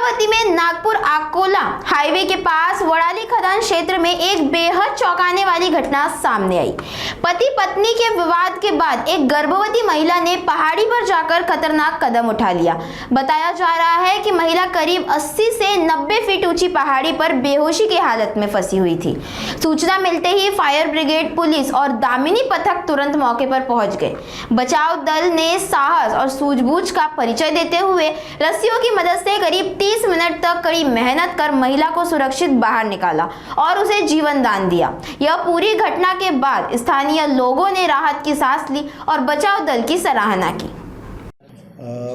अमरावती में नागपुर अकोला हाईवे के पास वड़ाली खदान क्षेत्र में एक बेहद चौंकाने वाली घटना सामने आई। पति पत्नी के विवाद के बाद एक गर्भवती महिला ने पहाड़ी पर जाकर खतरनाक कदम उठा लिया। बताया जा रहा है कि महिला करीब 80 से 90 फीट ऊंची पहाड़ी पर बेहोशी की हालत में फंसी हुई थी। सूचना मिलते ही फायर ब्रिगेड, पुलिस और दामिनी पथक तुरंत मौके पर पहुंच गए। बचाव दल ने साहस और सूझबूझ का परिचय देते हुए रस्सियों की मदद से करीब 30 मिनट तक कड़ी मेहनत कर महिला को सुरक्षित बाहर निकाला और उसे जीवन दान दिया। यह पूरी घटना के बाद स्थानीय लोगों ने राहत की सांस ली और बचाव दल की सराहना की।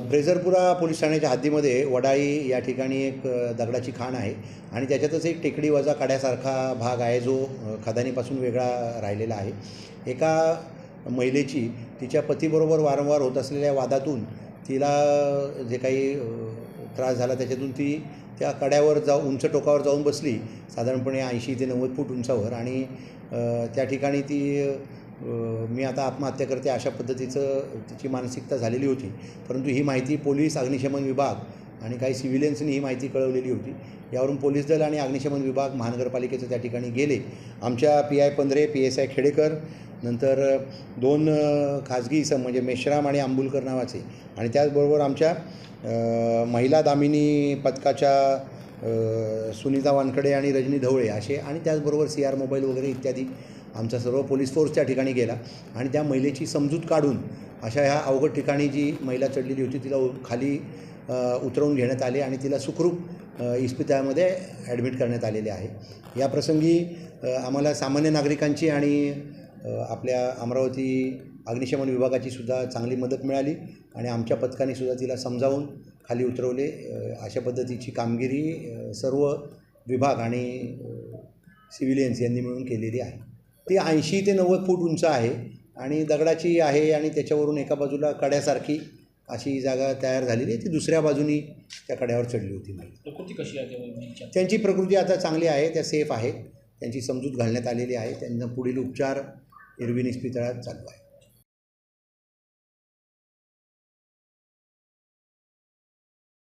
ब्रेझरपुरा पोलीस ठाण्याच्या हद्दीमध्ये वडाळी या ठिकाणी एक दगडाची खाण आहे आणि त्याच्यातच एक टेकडी वजा कड्यासारखा भाग आहे जो खदानीपासून वेगळा राहिलेला आहे। एका महिलेची तिच्या पतीबरोबर वारंवार होत असलेल्या वादातून तिला जे काही त्रास झाला त्याच्यातून ती त्या कड्यावर उंच टोकावर जाऊन बसली, साधारणपणे 80 ते 90 फूट उंचावर, आणि त्या ठिकाणी ती मी आता आत्महत्या करते अशा पद्धतीचं तिची मानसिकता झालेली होती। परंतु ही माहिती पोलीस, अग्निशमन विभाग आणि काही सिव्हिलियन्सनी ही माहिती कळवलेली होती। यावरून पोलीस दल आणि अग्निशमन विभाग महानगरपालिकेचं त्या ठिकाणी गेले। आमच्या PI पंधरे, PSI खेडेकर, नंतर 2 खाजगी इसम म्हणजे मेश्राम आणि आंबुलकर नावाचे, आणि त्याचबरोबर आमच्या महिला दामिनी पथकाच्या सुनीता वानकडे आणि रजनी ढवळे असे, आणि त्याचबरोबर CR मोबाईल वगैरे इत्यादी आमचा सर्व पोलीस फोर्स त्या ठिकाणी गेला आणि त्या महिलेची समजूत काढून अशा ह्या अवघड ठिकाणी जी महिला चढलेली होती तिला खाली उतरवून घेण्यात आले आणि तिला सुखरूप इस्पितळामध्ये ॲडमिट करण्यात आलेले आहे। या प्रसंगी आम्हाला सामान्य नागरिकांची आणि आपल्या अमरावती अग्निशमन विभागाची सुद्धा चांगली मदत मिळाली आणि आमच्या पथकाने सुद्धा तिला समजावून खाली उतरवले। अशा पद्धतीची कामगिरी सर्व विभाग आणि सिव्हिलियन्स यांनी मिळून केलेली आहे। ती 80 ते 90 फूट उंच आहे आणि दगडाची आहे आणि त्याच्यावरून एका बाजूला कड्यासारखी अशी जागा तयार झालेली आहे। ती दुसऱ्या बाजूनी त्या कड्यावर चढली होती। प्रकृती कशी आहे त्यांची प्रकृती आता चांगली आहे, त्या सेफ आहेत, त्यांची समजूत घालण्यात आलेली आहे। त्यांना पुढील उपचार इरविन इस्पितळात चालू आहे।